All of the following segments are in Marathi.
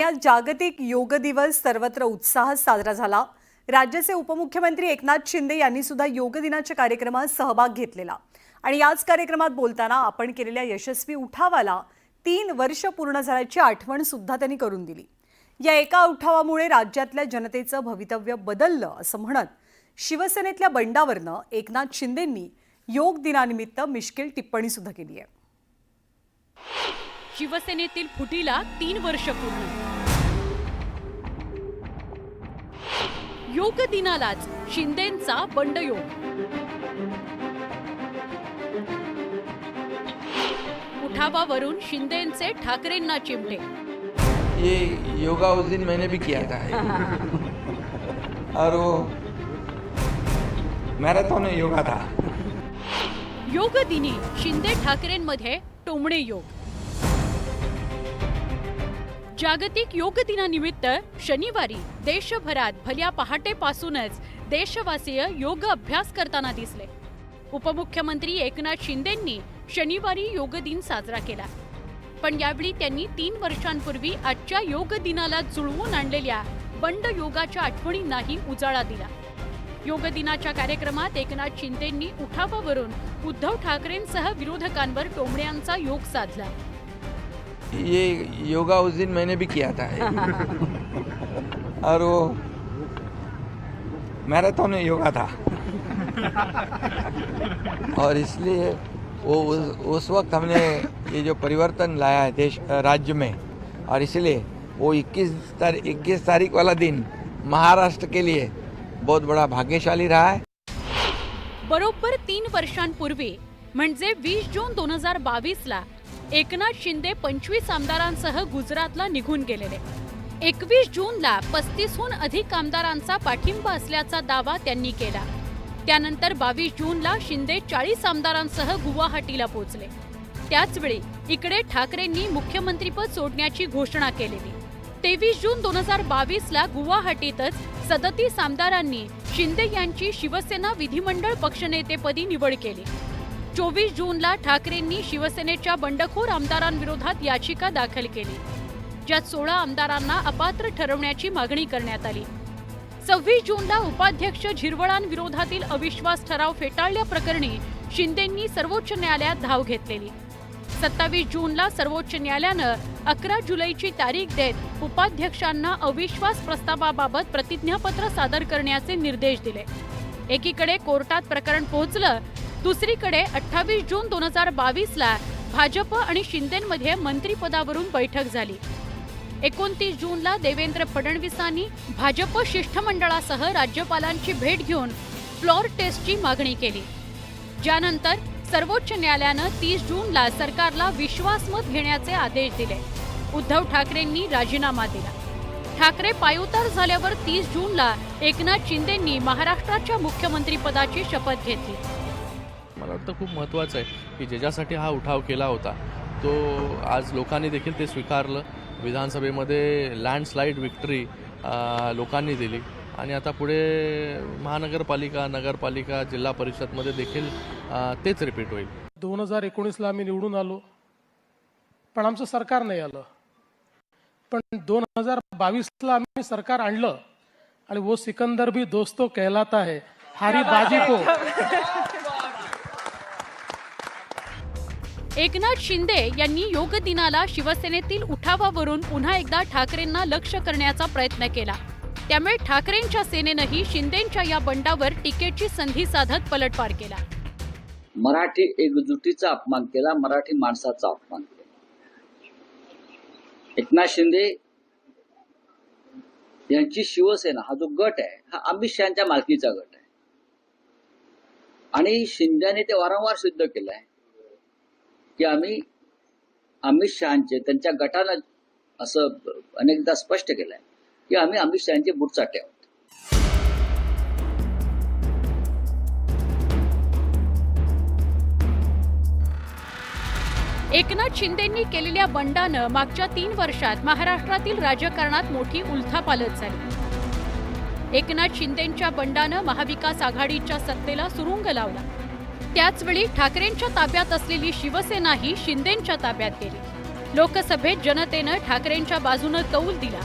आज जागतिक योग दिवस सर्वत्र उत्साहात साजरा झाला। राज्याचे उपमुख्यमंत्री एकनाथ शिंदे यांनी सुद्धा योग दिनाच्या कार्यक्रमात सहभाग घेतलेला आणि याच कार्यक्रमात बोलताना आपण केलेल्या यशस्वी उठावाला 3 वर्ष पूर्ण झाल्याची आठवण सुद्धा त्यांनी करून दिली। या एका उठावामुळे राज्यातल्या जनतेचं भवितव्य बदललं असं म्हणत शिवसेनेतल्या बंडावरनं एकनाथ शिंदेंनी योग दिनानिमित्त मिश्किल टिप्पणी सुद्धा केली आहे। शिवसेनेतील फुटीला 3 वर्ष पूर्ण। योग दिनालाच शिंदेंचा बंडयोग। उठावावरून शिंदेंचे ठाकरेंना चिमटे। ये योगा उस दिन मैंने भी किया था और वो मैराथन योगा था। योग दिनी शिंदे ठाकरेंमध्ये टोमणे योग। जागतिक योग दिनानिमित्त शनिवारी देशभरात भल्या पहाटेपासूनच देशवासीय योग अभ्यास करताना दिसले। उपमुख्यमंत्री एकनाथ शिंदेंनी शनिवारी योग दिन साजरा केला, पण यावेळी त्यांनी 3 वर्षांपूर्वी आजच्या योग दिनाला जुळवून आणलेल्या बंड योगाच्या आठवणींनाही उजाळा दिला। योग दिनाच्या कार्यक्रमात एकनाथ शिंदेंनी उठावावरून उद्धव ठाकरेंसह विरोधकांवर टोमण्यांचा योग साधला। ये योगा उस दिन मैंने भी किया था और वो मैराथन योगा था और इसलिए वो उस वक्त हमने ये जो परिवर्तन लाया है देश राज्य में, और इसलिए वो 21 तारीख वाला दिन महाराष्ट्र के लिए बहुत बड़ा भाग्यशाली रहा है। बरोबर 3 वर्षांपूर्वी म्हणजे 20 जून 2022 ला एकनाथ शिंदे 25 आमदारांसह गुजरातला निघून गेलेले। 21 जूनला 35हून अधिक आमदारांचा पाठिंबा असल्याचा दावा त्यांनी केला। त्यानंतर 22 जूनला शिंदे 40 आमदारांसह गुवाहाटीला पोहोचले। त्याचवेळी इकडे ठाकरेंनी मुख्यमंत्रीपद सोडण्याची घोषणा केलेली। 23 जून 2022 ला गुवाहाटीतच 37 आमदारांनी शिंदे यांची शिवसेना विधिमंडळ पक्षनेतेपदी निवड केली। 24 जूनला ठाकरेंनी शिवसेनेच्या बंडखोर आमदारांविरोधात याचिका दाखल केली, ज्यात 16 आमदारांना अपात्र ठरवण्याची मागणी करण्यात आली। 26 जूनला उपाध्यक्ष झिरवळांविरोधातील अविश्वास ठराव फेटाळल्याप्रकरणी शिंदेंनी सर्वोच्च न्यायालयात धाव घेतलेली। 27 जूनला सर्वोच्च न्यायालयानं 11 जुलैची तारीख देत उपाध्यक्षांना अविश्वास प्रस्तावाबाबत प्रतिज्ञापत्र सादर करण्याचे निर्देश दिले। एकीकडे कोर्टात प्रकरण पोहोचलं, दुसरीकडे 28 जून 2022 ला भाजप आणि शिंदेंमध्ये मंत्रिपदावरून बैठक झाली। 29 जूनला देवेंद्र फडणवीसांनी भाजप शिष्टमंडळासह राज्यपालांची भेट घेऊन फ्लॉर टेस्टची मागणी केली, ज्यानंतर सर्वोच्च न्यायालयानं 30 जूनला सरकारला विश्वासमत घेण्याचे आदेश दिले। उद्धव ठाकरेंनी राजीनामा दिला। ठाकरे पायउतार झाल्यावर 30 जूनला एकनाथ शिंदेंनी महाराष्ट्राच्या मुख्यमंत्रीपदाची शपथ घेतली। मला वाटतं खूप महत्त्वाचं आहे की ज्याच्यासाठी हा उठाव केला होता तो आज लोकांनी देखील ते स्वीकारलं। विधानसभेमध्ये लँडस्लाईड विक्ट्री लोकांनी दिली आणि आता पुढे महानगरपालिका, नगरपालिका, जिल्हा परिषदमध्ये देखील तेच रिपीट होईल। 2019 ला आम्ही निवडून आलो, पण आमचं सरकार नाही आलं। पण 2022 ला आम्ही सरकार आणलं आणि वो सिकंदर भी दोस्तों कहलाता है, हारी बाजी को। एकनाथ शिंदे यांनी योग दिनाला शिवसेनेतील उठावावरून पुन्हा एकदा ठाकरेंना लक्ष करण्याचा प्रयत्न केला। त्यामुळे ठाकरेंच्या सेनेनंही शिंदेंच्या या बंडावर टीकेची संधी साधत पलटवार केला। मराठी एकजुटीचा अपमान केला, मराठी माणसाचा अपमान केला। एकनाथ शिंदे यांची शिवसेना हा जो गट आहे हा अमित शहाच्या मालकीचा गट आहे आणि शिंदेने ते वारंवार सिद्ध केलंय की आम्ही अमित शहाचे, त्यांच्या गटानं असं अनेकदा स्पष्ट केलंय की आम्ही अमित शहाचे बुटचाटे आहोत। एकनाथ शिंदेंनी केलेल्या बंडानं मागच्या 3 वर्षात महाराष्ट्रातील राजकारणात मोठी उलथापालथ झाली। एकनाथ शिंदेंच्या बंडानं महाविकास आघाडीच्या सत्तेला सुरुंग लावला। त्याचवेळी ठाकरेंच्या ताब्यात असलेली शिवसेनाही शिंदेंच्या ताब्यात गेली। लोकसभेत जनतेनं ठाकरेंच्या बाजूनं कौल दिला.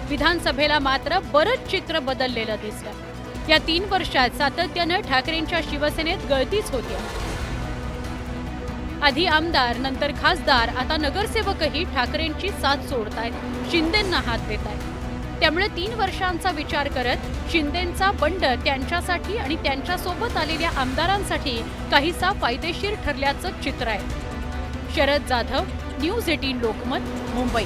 विधानसभेला मात्र बरंच चित्र बदललेलं दिसलं. या 3 वर्षात सातत्यानं ठाकरेंच्या शिवसेनेत गळतीच होती. आधी आमदार, नंतर खासदार, आता नगरसेवकही ठाकरेंची साथ सोडतायत, शिंदेंना हात देतायत. त्यामुळे 3 वर्षांचा विचार करत शिंदेंचा बंड त्यांच्यासाठी आणि त्यांच्यासोबत आलेल्या आमदारांसाठी काहीसा फायदेशीर ठरल्याचं चित्र आहे. शरद जाधव, न्यूज 18 लोकमत, मुंबई.